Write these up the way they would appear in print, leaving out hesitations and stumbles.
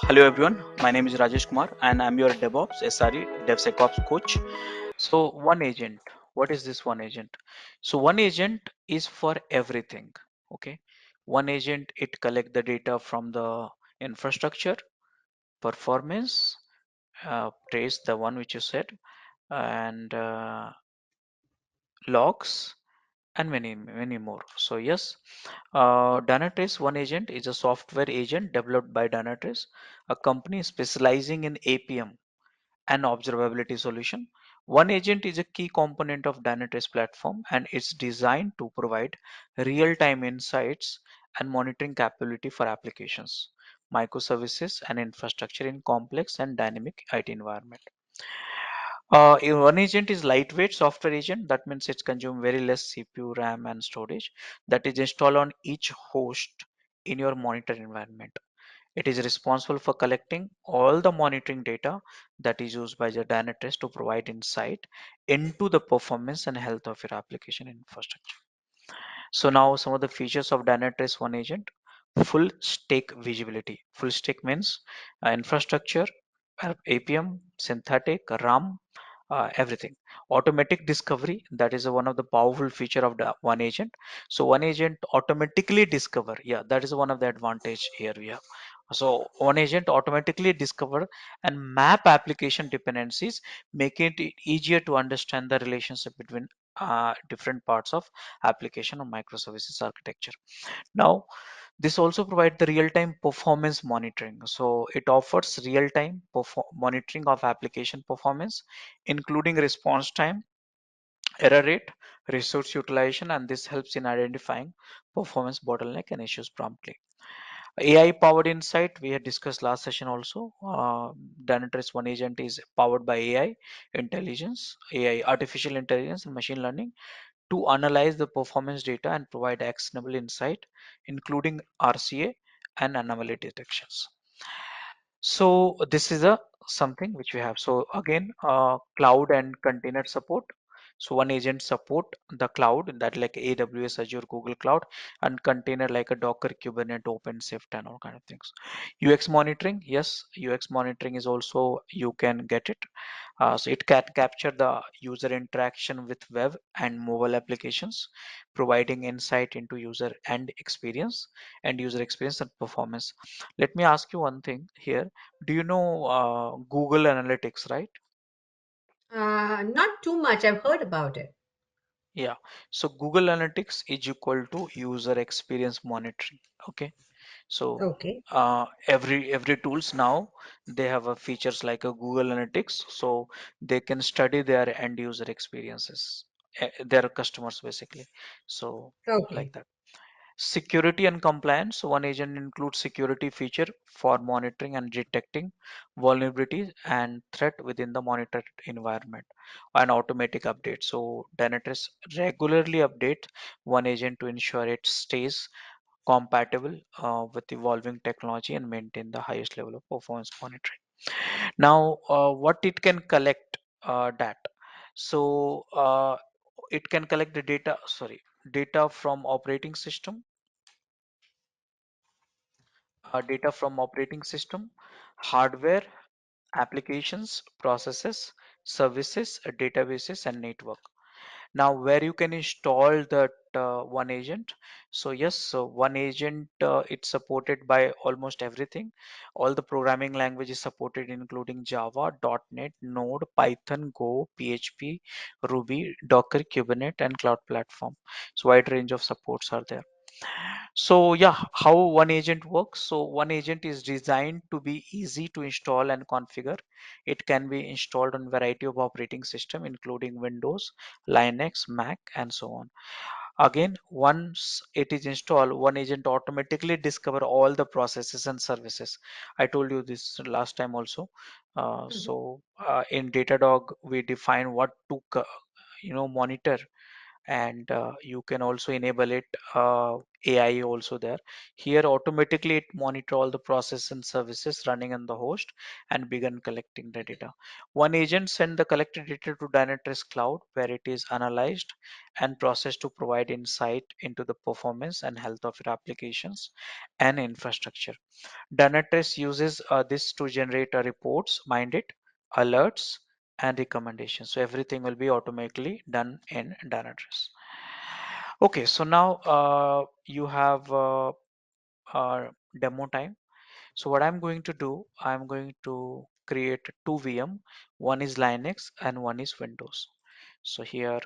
Hello everyone, my name is Rajesh Kumar and I'm your Devops SRE DevSecOps coach. So one agent, what is this one agent? So one agent is for everything. Okay, one agent it collect the data from the infrastructure, performance, trace the one which you said, and logs and many more. So yes, Dynatrace One Agent is a software agent developed by Dynatrace, a company specializing in APM and observability solution. One agent is a key component of Dynatrace platform and it's designed to provide real-time insights and monitoring capability for applications, microservices and infrastructure in complex and dynamic IT environment. One agent is lightweight software agent. That means it's consume very less CPU, RAM, and storage. That is installed on each host in your monitor environment. It is responsible for collecting all the monitoring data that is used by the Dynatrace to provide insight into the performance and health of your application infrastructure. So now some of the features of Dynatrace One Agent. Full stack visibility. Full stack means infrastructure, APM, synthetic, RAM, everything. Automatic discovery, that is one of the powerful feature of the One Agent. So One Agent automatically discover. Yeah, that is one of the advantage here we have. So One Agent automatically discover and map application dependencies, making it easier to understand the relationship between different parts of application or microservices architecture. Now, this also provides the real-time performance monitoring. So it offers real-time monitoring of application performance, including response time, error rate, resource utilization, and this helps in identifying performance bottleneck and issues promptly. AI powered insight we had discussed last session also. Dynatrace One Agent is powered by AI intelligence, AI artificial intelligence and machine learning to analyze the performance data and provide actionable insight, including RCA and anomaly detections. So this is a something which we have. So again, cloud and container support. So one agent support the cloud that like AWS, Azure, Google Cloud, and container like a Docker, Kubernetes, OpenShift, and all kind of things. UX monitoring, yes, UX monitoring is also you can get it. So it can capture the user interaction with web and mobile applications, providing insight into user and user experience and performance. Let me ask you one thing here. Do you know Google Analytics, right? Not too much. I've heard about it. Yeah. So Google Analytics is equal to user experience monitoring. Okay. So Okay. every tools now they have a features like a Google Analytics, so they can study their end user experiences, their customers basically. So like Okay. that. Security and compliance. One agent includes security feature for monitoring and detecting vulnerabilities and threat within the monitored environment and automatic updates. So Dynatrace regularly update one agent to ensure it stays compatible with evolving technology and maintain the highest level of performance monitoring. Now, what it can collect that. So it can collect the data, sorry, data from operating system, hardware, applications, processes, services, databases, and network. Now where you can install that one agent. So yes, so one agent it's supported by almost everything. All the programming languages supported including Java, .NET, Node, Python, Go, PHP, Ruby, Docker, Kubernetes, and Cloud Platform. So wide range of supports are there. So yeah, how one agent works. So one agent is designed to be easy to install and configure. It can be installed on variety of operating system, including Windows, Linux, Mac, and so on. Again, once it is installed, one agent automatically discover all the processes and services. I told you this last time also. Mhm. In Datadog, we define what to monitor and you can also enable it AI also there. Here automatically it monitor all the process and services running on the host and begin collecting the data. One agent send the collected data to Dynatrace cloud where it is analyzed and processed to provide insight into the performance and health of your applications and infrastructure. Dynatrace uses this to generate reports, mind it, alerts, and recommendations. So everything will be automatically done in Dynatrace. Okay, so now you have demo time. So what I'm going to do, I'm going to create two VM. One is Linux and one is Windows. So here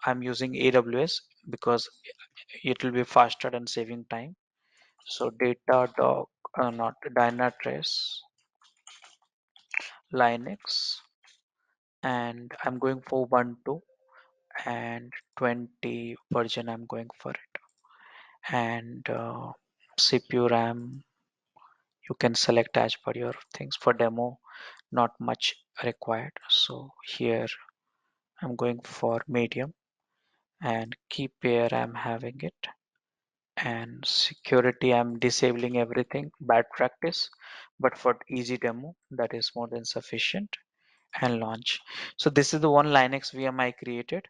I'm using AWS because it will be faster and saving time. So Datadog, not Dynatrace, Linux, and I'm going for Ubuntu and 20 version I'm going for it. And CPU RAM you can select as per your things. For demo not much required, so here I'm going for medium, and key pair I'm having it, and security I'm disabling everything, bad practice, but for easy demo that is more than sufficient, and launch. So this is the one Linux VM I created.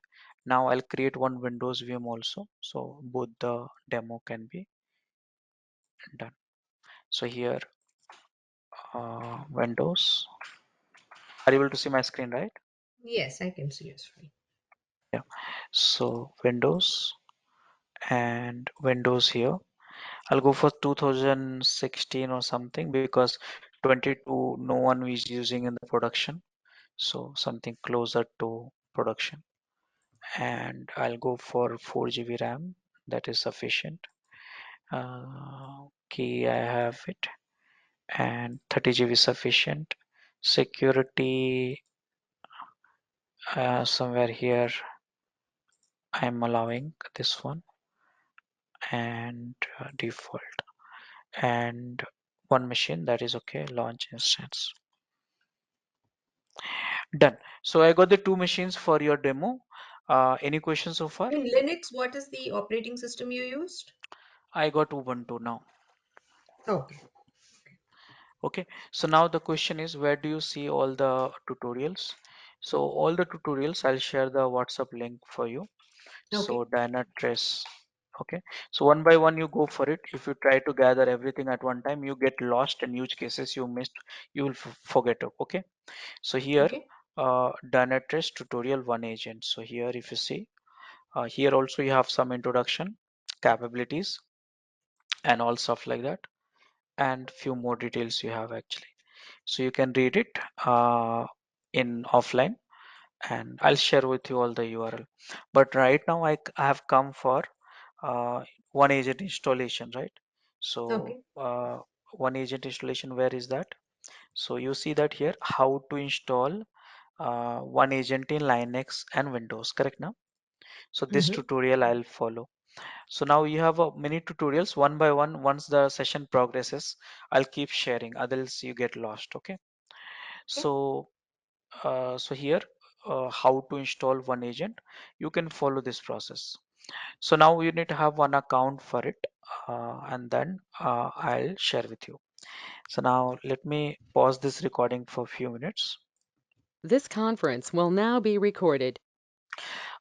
Now I'll create one Windows VM also, so both the demo can be done. So here Windows, are you able to see my screen, right? Yes, I can see your screen. Yeah, so Windows and Windows here. I'll go for 2016 or something because 22 no one is using in the production. So something closer to production. And I'll go for 4 GB RAM. That is sufficient. Okay, I have it. And 30 GB sufficient. Security somewhere here I'm allowing this one, and default, and one machine, that is okay. Launch instance. Done. So I got the two machines for your demo. Any questions so far? In Linux, what is the operating system you used? I got Ubuntu now. Okay. Okay, so now the question is, where do you see all the tutorials? So all the tutorials I'll share the WhatsApp link for you. So Okay. Dynatrace. Okay, so one by one you go for it. If you try to gather everything at one time, you get lost, and huge cases you missed, you will forget it. Okay, so here Okay. Dynatrace tutorial one agent. So here if you see, here also you have some introduction, capabilities, and all stuff like that, and few more details you have actually. So you can read it in offline, and I'll share with you all the URL. But right now I have come for one agent installation, right? So Okay. one agent installation, where is that? So you see that here, how to install one agent in Linux and Windows, correct now? So this Mm-hmm. tutorial I'll follow. So now you have many tutorials one by one. Once the session progresses, I'll keep sharing, otherwise you get lost. Okay. Okay. So so here how to install one agent, you can follow this process. So now you need to have one account for it, and then I'll share with you. So now let me pause this recording for a few minutes. This conference will now be recorded.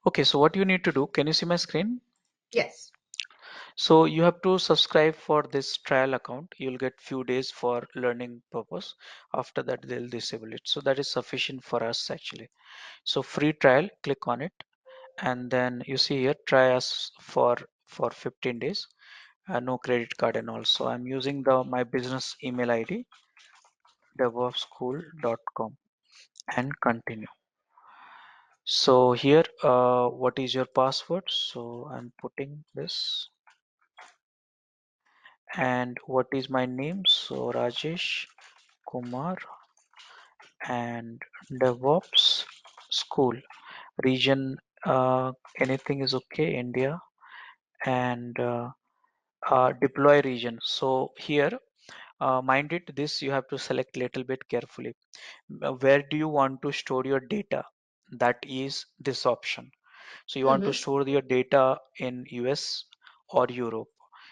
Okay, so what you need to do, can you see my screen? Yes. So you have to subscribe for this trial account. You'll get few days for learning purpose. After that, they'll disable it. So that is sufficient for us actually. So free trial, click on it, and then you see here, try us for 15 days. No credit card, and also I'm using the my business email ID, devopschool.com, and continue. So here, what is your password? So I'm putting this, and what is my name? So Rajesh Kumar, and DevOps school region. Anything is okay. India, and deploy region. So here, mind it, this you have to select little bit carefully. Where do you want to store your data? That is this option. So you want to Mm-hmm. store your data in US or Europe.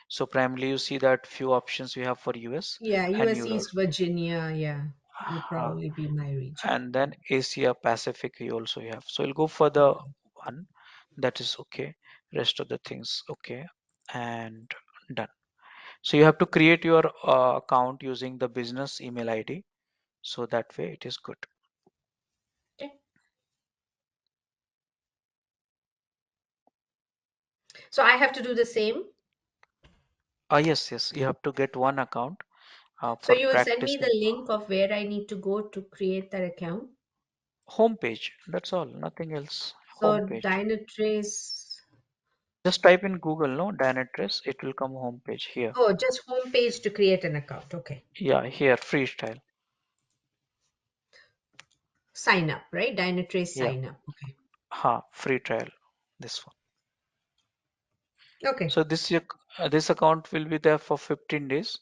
So primarily you see that few options we have for US Yeah, and US Europe. East Virginia, yeah, would Uh, probably be my region. and then Asia Pacific you also have. So you'll go for the one that is okay. Rest of the things okay, and done. So you have to create your account using the business email ID. So that way it is good. Okay. So I have to do the same. Yes, yes, you have to get one account So for you will send me the practicing. link of where I need to go to create that account. Homepage, that's all, nothing else. So Homepage. Dynatrace. Just type in Google, no, Dynatrace, it will come homepage here. Oh, just homepage to create an account. Okay. Yeah, here, freestyle. Sign up, right? Dynatrace Yeah, sign up. Okay. free trial. This one. Okay. So this account will be there for 15 days,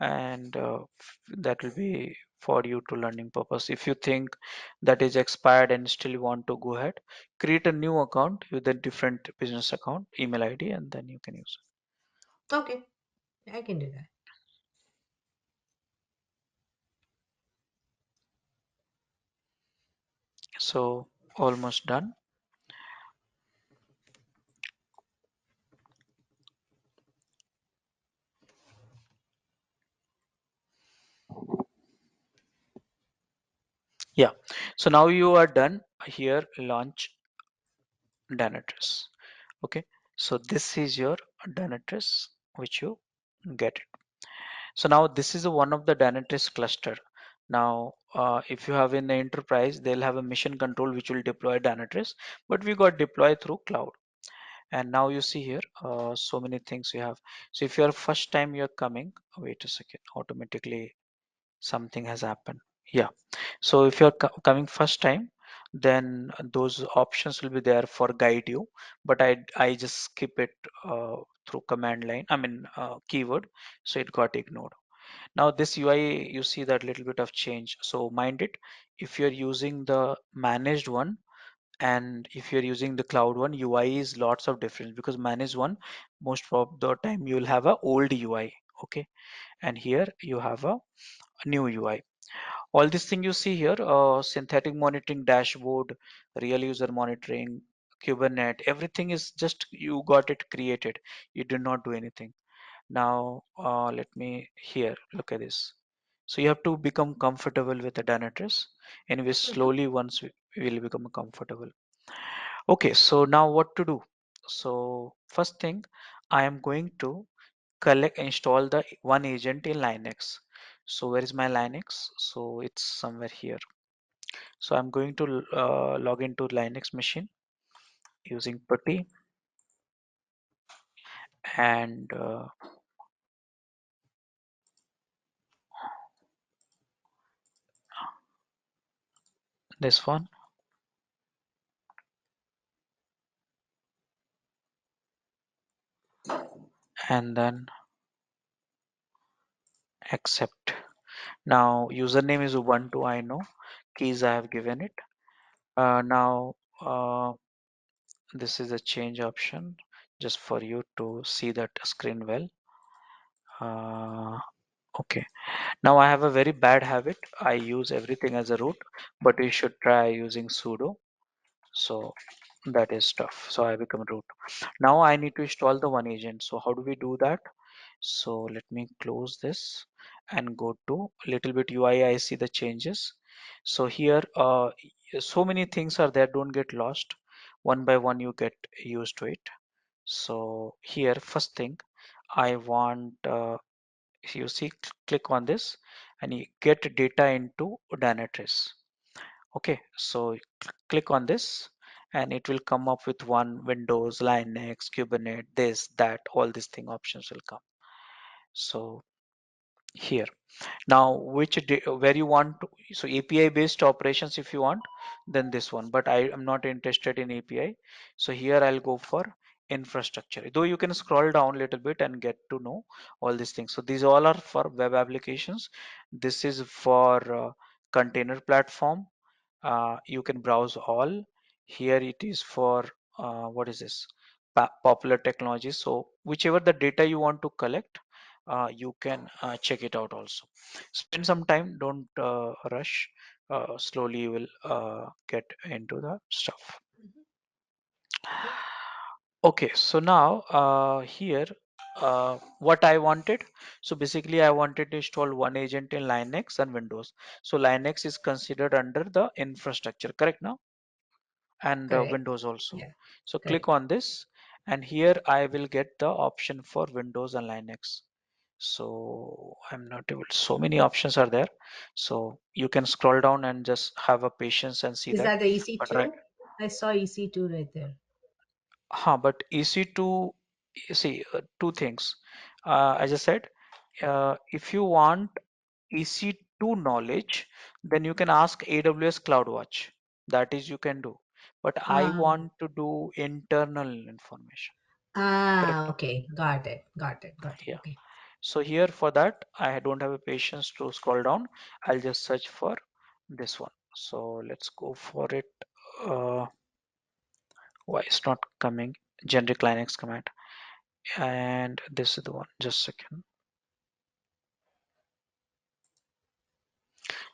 and that will be for you to learning purpose. If you think that is expired and still you want to go ahead, create a new account with a different business account, email ID, and then you can use Okay. I can do that. it. So almost done. Yeah. So now you are done. Here, launch Dynatrace. Okay. So this is your Dynatrace, which you get it. So now this is one of the Dynatrace cluster. Now, if you have in the enterprise, they'll have a mission control which will deploy Dynatrace, but we got deployed through cloud. And now you see here, so many things you have. So if you're first time you're coming, wait a second, automatically something has happened. Yeah. So if you're coming first time, then those options will be there for guide you. But I just skip it through command line. I mean keyword, so it got ignored. Now this UI, you see that little bit of change. So mind it, if you're using the managed one and if you're using the cloud one, UI is lots of difference, because managed one, most of the time you'll have a old UI. Okay, and here you have a new UI. All this thing you see here, synthetic monitoring dashboard, real user monitoring, Kubernetes, everything is just you got it created. You did not do anything. Now, let me here, look at this. So you have to become comfortable with the Dynatrace. Anyway, Mhm. slowly once we will become comfortable. Okay, so now what to do? So first thing, I am going to install the one agent in Linux. So where is my Linux? So it's somewhere here. So I'm going to log into Linux machine using putty and this one, and then accept. Now username is Ubuntu, I know. Keys I have given it. Now this is a change option just for you to see that screen well. Uh, okay. Now I have a very bad habit. I use everything as a root, but you should try using sudo. So that is tough. So I become root. Now I need to install the one agent. So how do we do that? So let me close this and go to little bit UI. I see the changes. So here, so many things are there. Don't get lost. One by one, you get used to it. So here, first thing, I want you see, click on this, and you get data into Dynatrace. Okay, so click on this, and it will come up with one Windows, Linux, Kubernetes, this, that, all these thing options will come. So here. Now, where you want to, so API based operations if you want, then this one, but I am not interested in API. So here I'll go for infrastructure, though you can scroll down a little bit and get to know all these things. So these all are for web applications. This is for container platform. You can browse all. Here it is for what is this, popular technologies. So whichever the data you want to collect, you can check it out also. Spend some time, don't rush. Slowly you will get into the stuff. Mhm. Okay. Okay, so now here what I wanted. So basically I wanted to install one agent in Linux and Windows. So Linux is considered under the infrastructure, correct now? And Correct. Windows also. Yeah. So click Correct. on this, and here I will get the option for Windows and Linux. So I'm not able, so many options are there. So you can scroll down and just have a patience and see Is that. that the But right, EC2? I saw EC2 right there. but EC2, you see, two things. As I said, if you want EC2 knowledge, then you can ask AWS CloudWatch. That is, you can do. But I Ah, want to do internal information. Correct? okay. Got it. Got it. Got it. Yeah. Okay. So here for that, I don't have a patience to scroll down. I'll just search for this one. So let's go for it. Uh, why it's not coming? Generic Linux command. And this is the one. Just a second.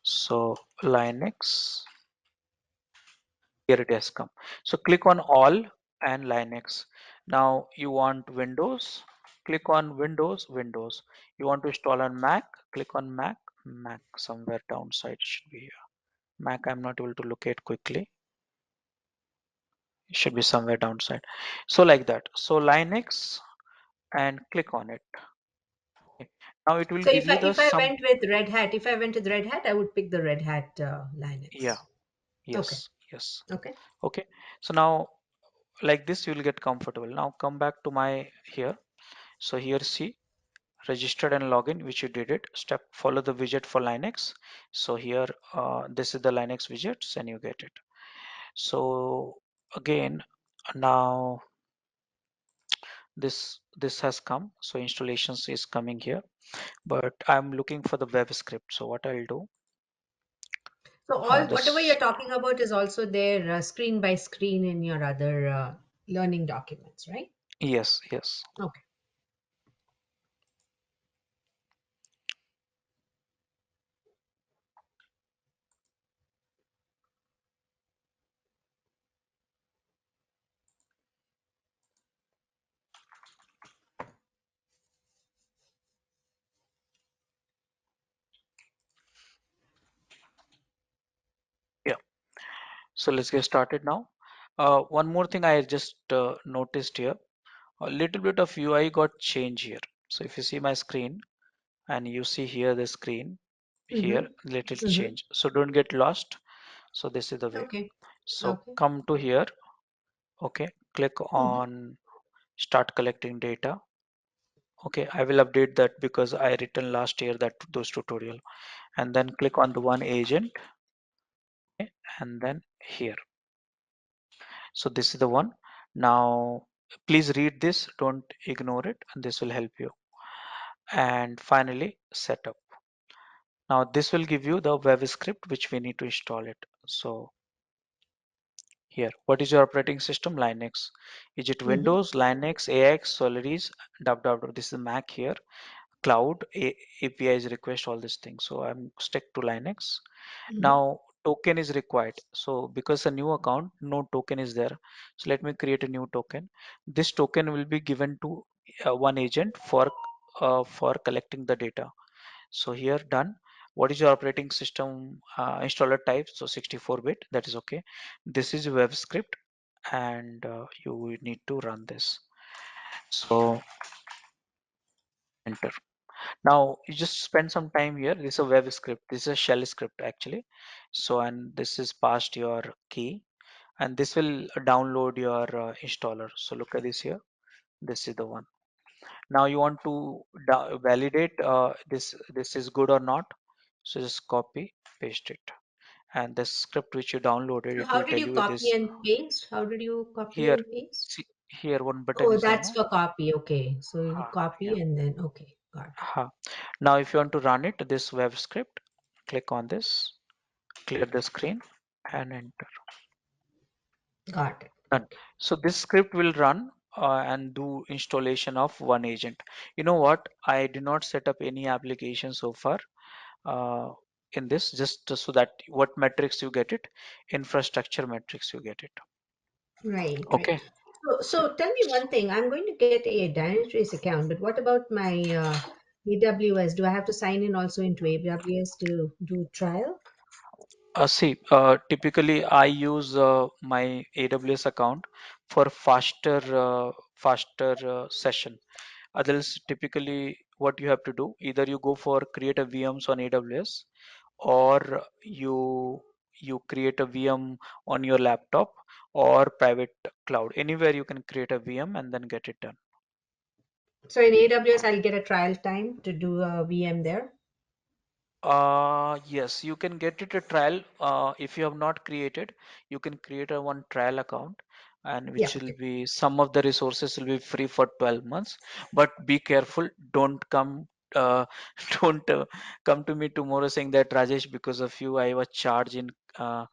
So Linux, here it has come. So click on all and Linux. Now you want Windows, click on Windows, Windows. You want to install on Mac, click on Mac, Mac. Somewhere downside should be here. Mac, I'm not able to locate quickly. It should be somewhere downside. So like that. So Linux and click on it. Okay. Now it will So give if I you the if I some, went with Red Hat, if I went with Red Hat, I would pick the Red Hat yeah, Linux. Okay. yes, yes. Okay. Okay. So now like this you will get comfortable. Now come back to my here. So here see registered and login, which you did it. Step follow the widget for Linux. So here this is the Linux widgets and you get it. So again now this has come. So installations is coming here, but I'm looking for the web script. So what I'll do, So all whatever this, you're talking about is also there screen by screen in your other learning documents, right? yes, yes, Okay. yeah. So let's get started now. One more thing I just noticed here, a little bit of UI got changed here. So if you see my screen and you see here the screen here, Mm-hmm. little Mm-hmm. change. So don't get lost. So this is the way. Okay. So Okay. come to here. Okay, click Mm-hmm. on start collecting data. Okay, I will update that because I written last year that those tutorial, and then click on the one agent, okay, and then here. So this is the one. Now please read this, don't ignore it, and this will help you. And finally setup. Now this will give you the web script which we need to install it. So here, what is your operating system? Linux. Is it Mm-hmm. Windows, Linux, AX, Solaris, www. This is Mac here. Cloud, APIs request, all these things. So I'm stuck to Linux. Mm-hmm. Now token is required. So because a new account, no token is there. So let me create a new token. This token will be given to one agent for collecting the data. So here done. What is your operating system installer type? So 64-bit, that is okay. This is web script and you need to run this. So enter. Now you just spend some time here. This is a web script. This is a shell script actually. So and this is past your key and this will download your installer. So look at this here. This is the one. Now you want to validate this is good or not. So just copy, paste it. And the script which you downloaded, So it how will did tell you you copy this and paste? How did you copy here. and paste? See here one button Oh, is there, that's no? for copy. Okay. So you Yeah. copy and then okay, got Now if you want to run it, this web script, click on this, clear the screen and enter. it. Got it. Done. Okay. So this script will run and do installation of one agent. You know what? I did not set up any application so far uh, in this, just so that what metrics you get it, infrastructure metrics you get it. Right, right. Okay. So tell me one thing. I'm going to get a Dynatrace account, but what about my AWS? Do I have to sign in also into AWS to do trial? See, typically I use my AWS account for faster session. Others, typically what you have to do, either you go for create a VMs on AWS, or you create a VM on your laptop or private cloud. Anywhere you can create a VM and then get it done. So in AWS, I'll get a trial time to do a VM there. Yes, you can get it a trial. If you have not created, you can create a one trial account, and Yeah. which will Okay. be some of the resources will be free for 12 months. But be careful, don't come don't come to me tomorrow saying that Rajesh, because of you I was uh,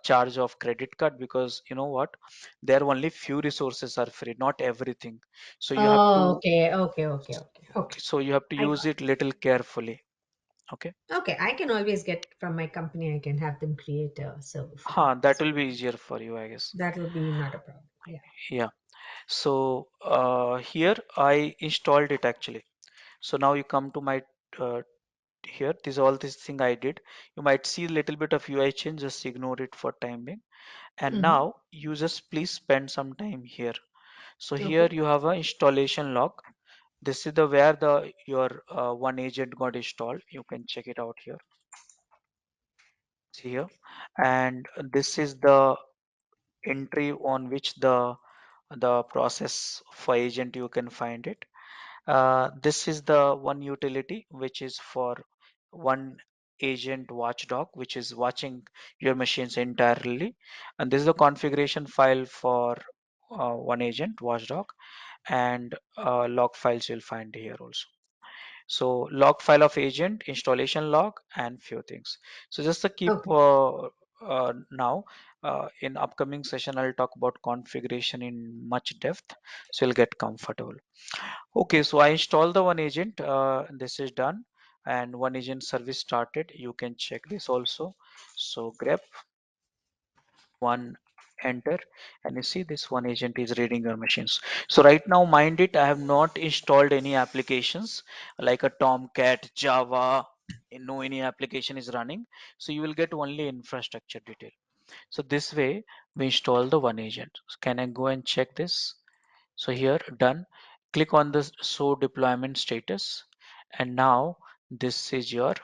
charge of credit card, because you know what, there are only few resources are free, not everything. So you have Oh, to okay, okay, okay, okay, okay. so you have to I use got it little carefully. Okay. it. Okay, I can always get from my company. I can have them create a server for me. That will be easier for you, I guess. That will be not a problem. Yeah. Yeah. So here I installed it actually. So now you come to my uh, here. This all this thing I did. You might see a little bit of UI change. Just ignore it for time being. And Mm-hmm. now you just please spend some time here. So here Okay. you have a installation log. This is the where the your one agent got installed. You can check it out here. See here, and this is the entry on which the process for agent you can find it. This is the one utility which is for one agent watchdog, which is watching your machines entirely, and this is the configuration file for one agent watchdog, and log files you'll find here also. So log file of agent, installation log, and few things. So just to keep Okay. now in upcoming session, I'll talk about configuration in much depth, so you'll get comfortable. Okay, so I installed the one agent. This is done, and one agent service started. You can check this also. So grep one, enter, and you see this one agent is reading your machines. So right now, mind it, I have not installed any applications like a Tomcat, Java. No, any application is running. So you will get only infrastructure detail. So this way we install the one agent. So can I go and check this? So here, done. Click on the show deployment status, and now this is your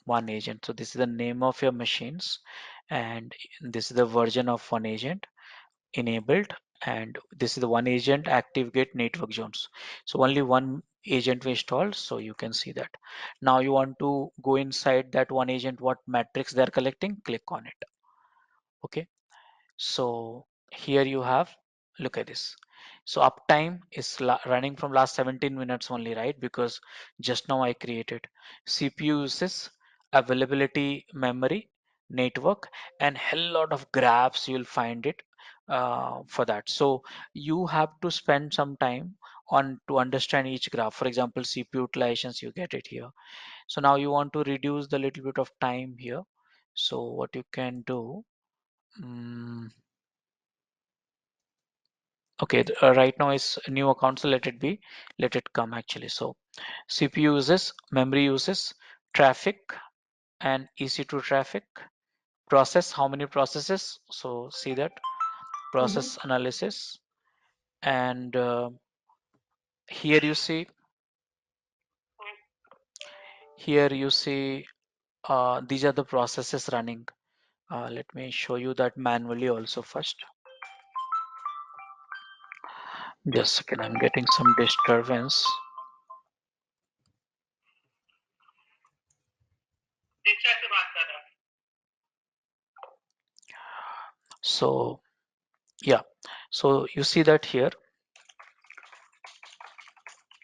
one agent. So this is the name of your machines, and this is the version of one agent enabled, and this is the one agent active get network zones. So only one agent we installed, so you can see that. Now you want to go inside that one agent, what metrics they're collecting, click on it. Okay. So here you have, look at this. So uptime is running from last 17 minutes only, right? Because just now I created. CPU uses, availability, memory, network, and hell lot of graphs you'll find it for that. So you have to spend some time on to understand each graph. For example, CPU utilizations, you get it here. So now you want to reduce the little bit of time here. So what you can do, mm, okay, right now is a new account, so let it be, let it come actually. So CPU uses, memory uses, traffic and EC2 traffic, process, how many processes? So see that Mm-hmm. process analysis, and here you see, here you see these are the processes running. Let me show you that manually also first. Just a second, I'm getting some disturbance. So yeah, so you see that here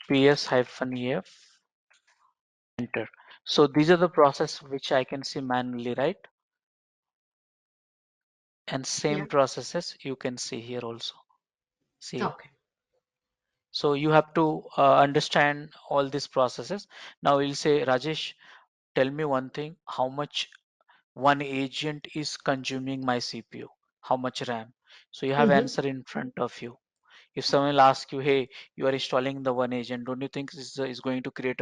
ps-ef, enter. So these are the process which I can see manually, right? and same Yeah. processes you can see here also. See here. Okay. So you have to understand all these processes. Now you'll say, Rajesh, tell me one thing, how much one agent is consuming my CPU, how much RAM. So you have Mm-hmm. answer in front of you. If someone will ask you, hey, you are installing the one agent, don't you think this is going to create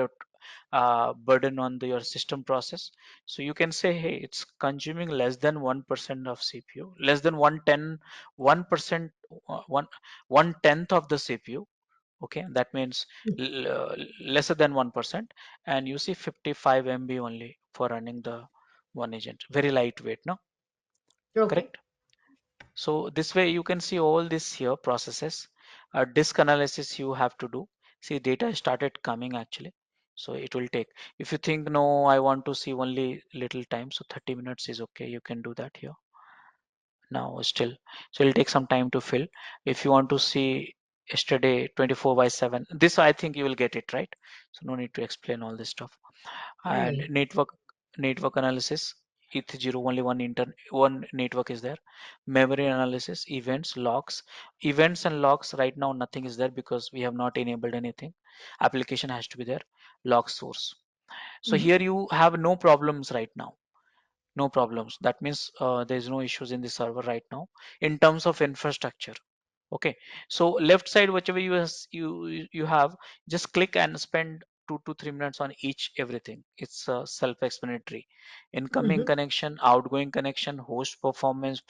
a burden on your system process? So you can say, hey, it's consuming less than 1% of CPU, less than 1%, one one tenth of the CPU. Okay, that means lesser than 1%, and you see 55 MB only for running the one agent. Very lightweight, no? Okay. Correct? So this way you can see all this here processes. Disk analysis you have to do. See, data started coming actually. So it will take. If you think no, I want to see only little time, so 30 minutes is okay. You can do that here now still. So it'll take some time to fill. If you want to see yesterday 24 by 7, this I think you will get it right. So no need to explain all this stuff. And Right. network analysis, ETH0 only one network is there. Memory analysis, events, logs. Events and logs right now nothing is there because we have not enabled anything. Application has to be there. Log source. So Mm-hmm. here you have no problems right now, no problems. That means there is no issues in the server right now in terms of infrastructure. Okay, so left side, whichever you have, just click and spend 2 to 3 minutes on each everything. It's self-explanatory. Incoming Mm-hmm. connection, outgoing connection, host performance,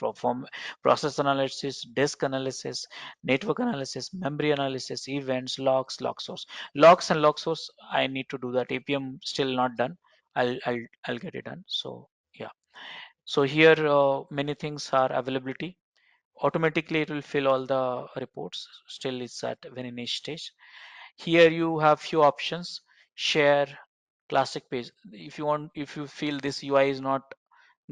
process analysis, disk analysis, network analysis, memory analysis, events, logs, log source. Logs and log source, I need to do that. APM still not done. I'll get it done. So yeah. So here many things are availability. Automatically it will fill all the reports. Still it's at very niche stage. Here you have few options. Share, classic page. If you want, if you feel this UI is not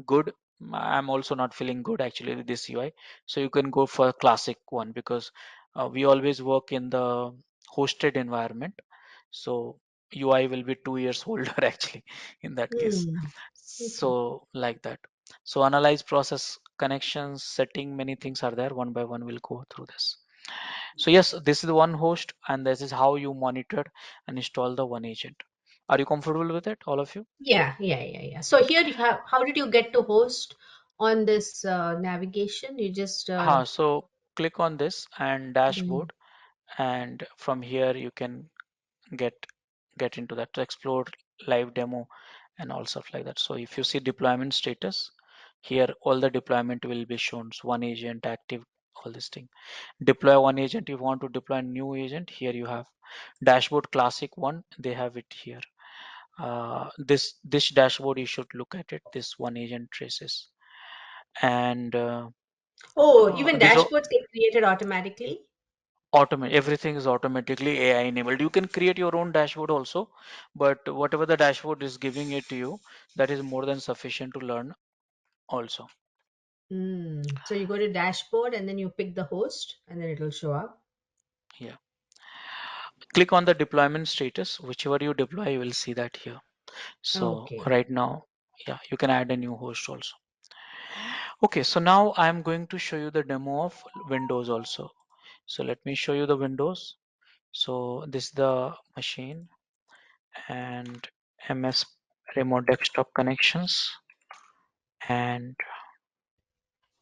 good, I'm also not feeling good actually with this UI, so you can go for classic one because we always work in the hosted environment, so UI will be 2 years older actually in that case. Mm. Okay. So like that. So analyze, process, connections, setting, many things are there. One by one we'll go through this. So yes, this is the one host, and this is how you monitor and install the one agent. Are you comfortable with it, all of you? Yeah, yeah, yeah, yeah. So here you have, how did you get to host on this navigation? You just So click on this and mm, dashboard, and from here you can get get into that to explore live demo and all stuff like that. So if you see deployment status, here all the deployment will be shown. So one agent active, all this thing. Deploy one agent. You want to deploy a new agent, here you have dashboard classic one. They have it here. This dashboard you should look at it. This one agent traces and oh, even these are dashboards get created automatically. automate, everything is automatically AI enabled. You can create your own dashboard also, but whatever the dashboard is giving it to you, that is more than sufficient to learn also. Mm. So you go to dashboard and then you pick the host and then it'll show up. Yeah, click on the deployment status, whichever you deploy you will see that here. So Okay. right now, yeah, you can add a new host also. Okay, so now I'm going to show you the demo of Windows also. So let me show you the Windows. So this is the machine and MS remote desktop connections, and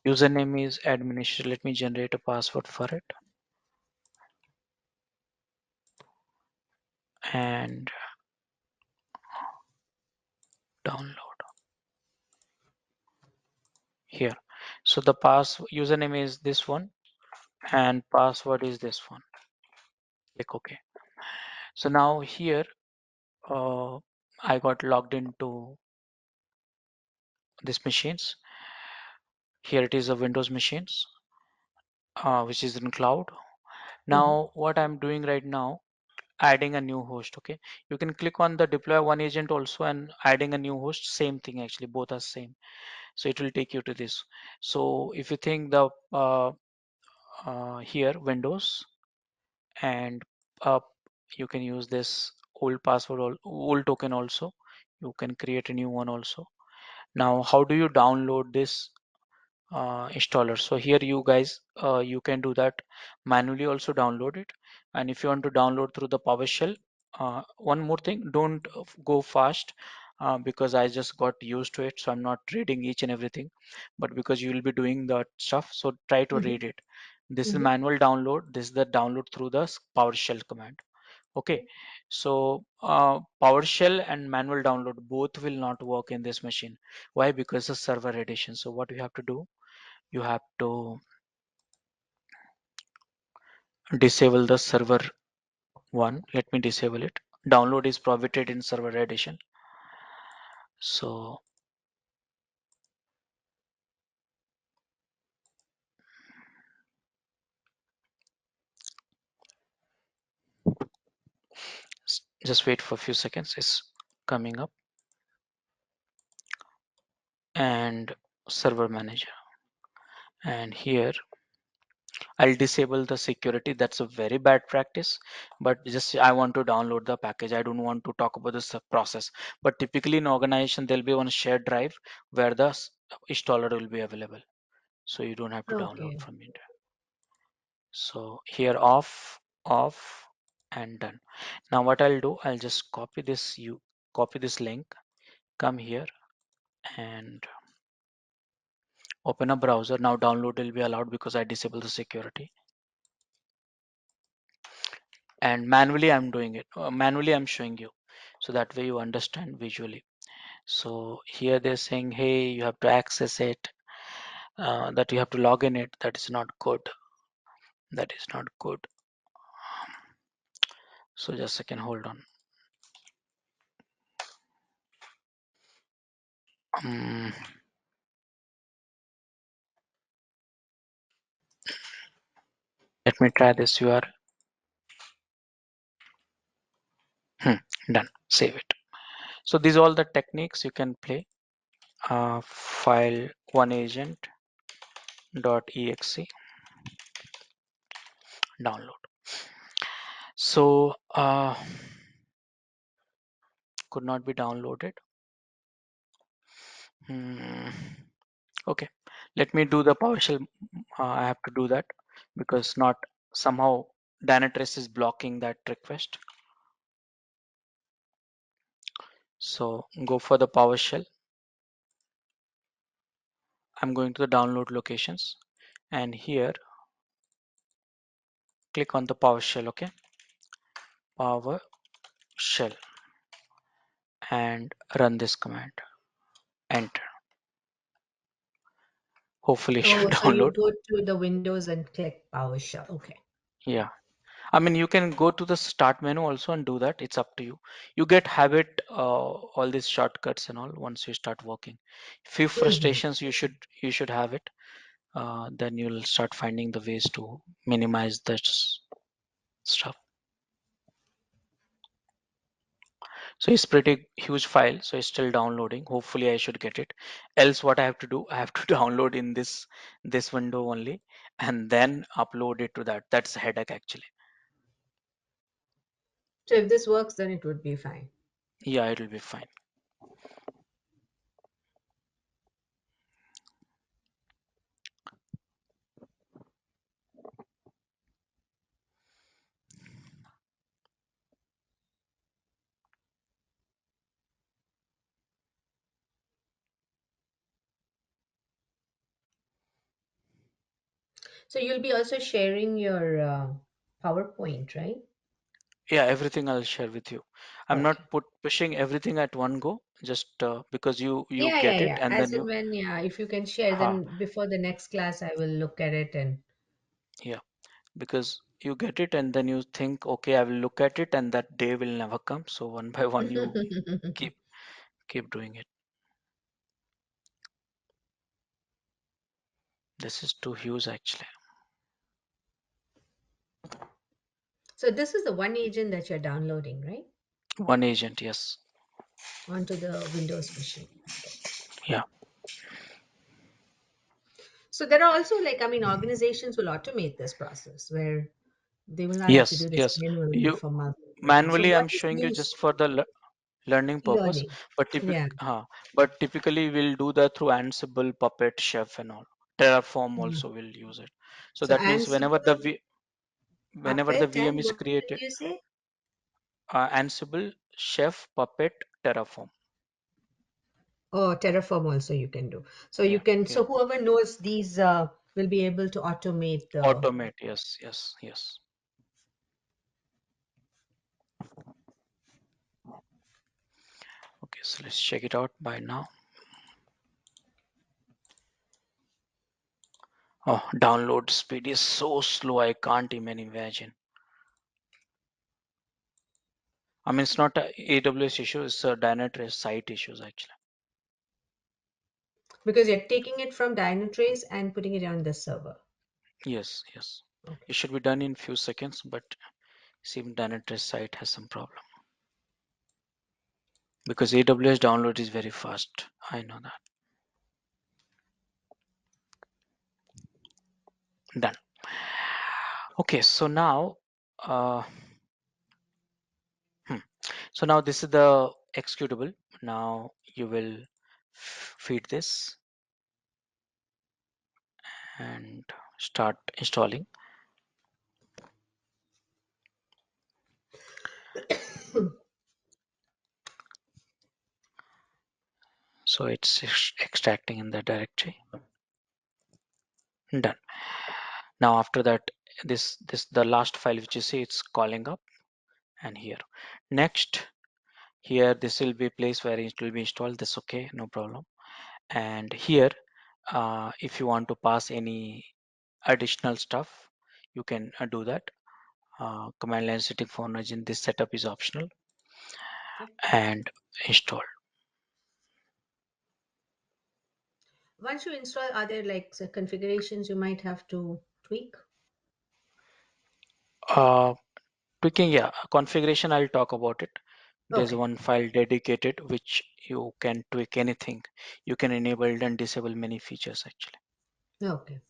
username is administrator. Let me generate a password for it and download here. So the pass username is this one and password is this one. Click OK. So now here I got logged into this machines. Here it is a Windows machines which is in cloud. Hmm. Now what I'm doing right now, adding a new host. Okay, you can click on the deploy one agent also and adding a new host, same thing actually, both are same. So it will take you to this. So if you think the here Windows and uh, you can use this old password or old token also, you can create a new one also. Now how do you download this installer. So here you guys, you can do that manually, also download it. And if you want to download through the PowerShell, one more thing, don't go fast, because I just got used to it, so I'm not reading each and everything, but because you will be doing that stuff, so try to read Mm-hmm. it. This is Mm-hmm. manual download, this is the download through the PowerShell command. Okay, so PowerShell and manual download both will not work in this machine. Why? Because the server edition. So what you have to do, you have to disable the server one. Let me disable it. Download is prohibited in server edition. So just wait for a few seconds. It's coming up. And server manager. And here I'll disable the security. That's a very bad practice, but just I want to download the package. I don't want to talk about this process. But typically in organization, there'll be one shared drive where the installer will be available. So you don't have to download Okay. from it. So here off, and done. Now what I'll do, I'll just copy this, you copy this link, come here and open a browser. Now download will be allowed because I disabled the security. And manually I'm doing it. Manually I'm showing you. So that way you understand visually. So here they're saying, hey, you have to access it, that you have to log in it. That is not good. That is not good. So just a second, hold on. Um, Let me try this URL. Done. Save it. So these are all the techniques you can play. File one agent .exe, download. So could not be downloaded. Hmm. Okay, let me do the PowerShell. I have to do that because not somehow Dynatrace is blocking that request. So go for the PowerShell. I'm going to the download locations, and here click on the PowerShell. Okay, PowerShell, and run this command. Enter. Hopefully it should Oh, so you download. go to the Windows and click PowerShell. Okay. Yeah. I mean, you can go to the start menu also and do that. It's up to you. You get habit, all these shortcuts and all once you start working. Few Mm-hmm. frustrations you should have it. Then you'll start finding the ways to minimize this stuff. So it's pretty huge file, so it's still downloading. Hopefully I should get it. Else what I have to do, I have to download in this window only and then upload it to that. That's a headache actually. So if this works, then it would be fine. Yeah, it'll be fine. So you'll be also sharing your PowerPoint, right? Yeah, everything I'll share with you. I'm Okay. not pushing everything at one go, just because you Yeah, yeah, get it yeah. and then As and you, when, yeah, if you can share, ha, then before the next class, I will look at it and. yeah, because you get it and then you think, okay, I will look at it, and that day will never come. So one by one, you keep keep doing it. This is too huge actually. So this is the one agent that you're downloading, right? One agent, yes. Onto the Windows machine. Okay. Yeah. So there are also like, I mean, organizations will automate this process where they will not have to Yes, do this yes. manually You for multiple people. So manually, what I'm is showing you used just for the learning purpose, learning? but Yeah. but typically we'll do that through Ansible, Puppet, Chef, and all. Terraform Mm. also will use it. So So that means Ansible, whenever the Puppet, VM and is what more did created, you say? Ansible, Chef, Puppet, Terraform. Oh, Terraform also you can do. So you Yeah, can, yeah. so whoever knows these will be able to automate the. Automate. Yes, yes, yes. Okay, so let's check it out by now. Oh, download speed is so slow. I can't even imagine. I mean, it's not a AWS issue. It's a Dynatrace site issues actually. Because you're taking it from Dynatrace and putting it on the server. Yes, yes. Okay. It should be done in few seconds, but seems Dynatrace site has some problem because AWS download is very fast. I know that. Done. Okay, so now, uh, hmm. So now this is the executable. Now you will feed this and start installing. So it's extracting in the directory. Done. Now after that, this the last file which you see, it's calling up, and here. Next, here this will be place where it will be installed. That's okay, no problem. And here, if you want to pass any additional stuff, you can do that. Command line setting for origin, this setup is optional, Okay. and install. Once you install, are there like configurations you might have to tweak? Uh, Tweaking, yeah, configuration, I'll talk about it. There's Okay. one file dedicated which you can tweak anything. You can enable and disable many features actually. Okay.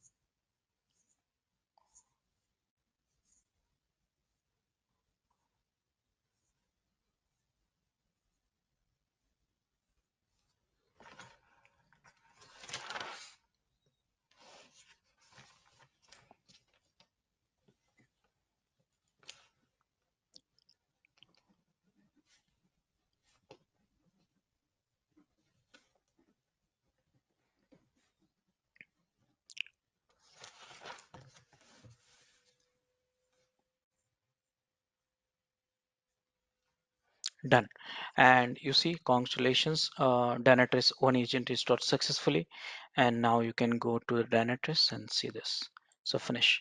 Done. And you see, congratulations, Dynatrace one agent is installed successfully. And now you can go to the Dynatrace and see this. So finish.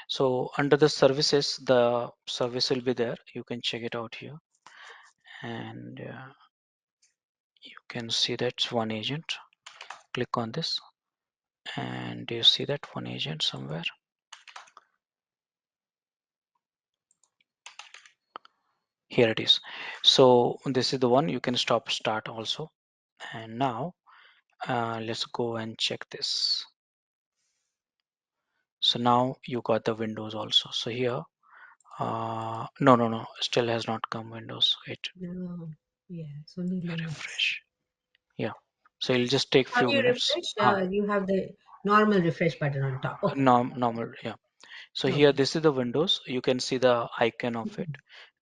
So under the services, the service will be there. You can check it out here. And you can see that's one agent. Click on this. And you see that one agent somewhere. Here it is. So this is the one you can stop start also. And now let's go and check this. So now you got the windows also. So here, no, still has not come windows. Wait, No. Yeah, it's only Linux. refresh. Yeah. So it'll just take How few do you minutes. refresh? You have the normal refresh button on top. Okay. Normal. Yeah. So here, Okay. this is the windows. You can see the icon of it,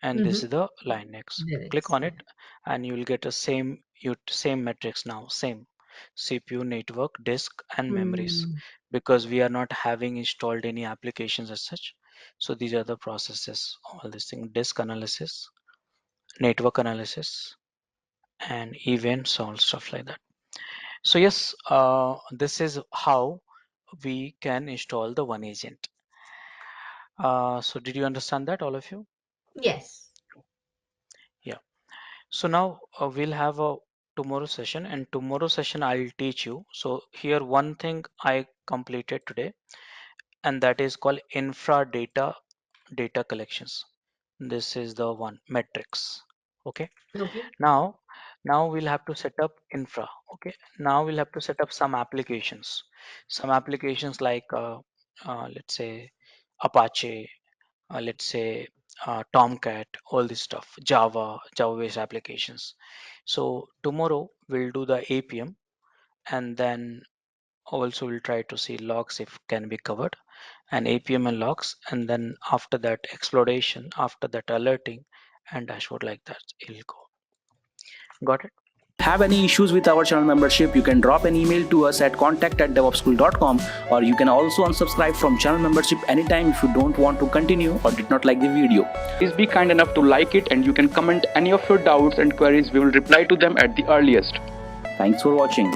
and this Mm-hmm. is the Linux. Click Linux. on it, Yeah. and you will get a same metrics now. Same CPU, network, disk, and memories. Hmm. Because we are not having installed any applications as such. So these are the processes. All these things: disk analysis, network analysis, and events, all stuff like that. So yes, this is how we can install the one agent. So did you understand that, all of you? Yes. Yeah. So now we'll have a tomorrow session, and tomorrow session I'll teach you. So here one thing I completed today, and that is called infra data collections. This is the one metrics. Okay. Okay. Now, now we'll have to set up infra. Okay. Now we'll have to set up some applications. Some applications like let's say Apache, let's say Tomcat, all this stuff, Java based applications. So tomorrow we'll do the APM, and then Also we'll try to see logs if can be covered, and APM and logs, and then after that exploration, after that alerting and dashboard, like that it'll go. Got it? Have any issues with our channel membership, you can drop an email to us at contact@devopschool.com, or you can also unsubscribe from channel membership anytime if you don't want to continue or did not like the video. Please be kind enough to like it, and you can comment any of your doubts and queries. We will reply to them at the earliest. Thanks for watching.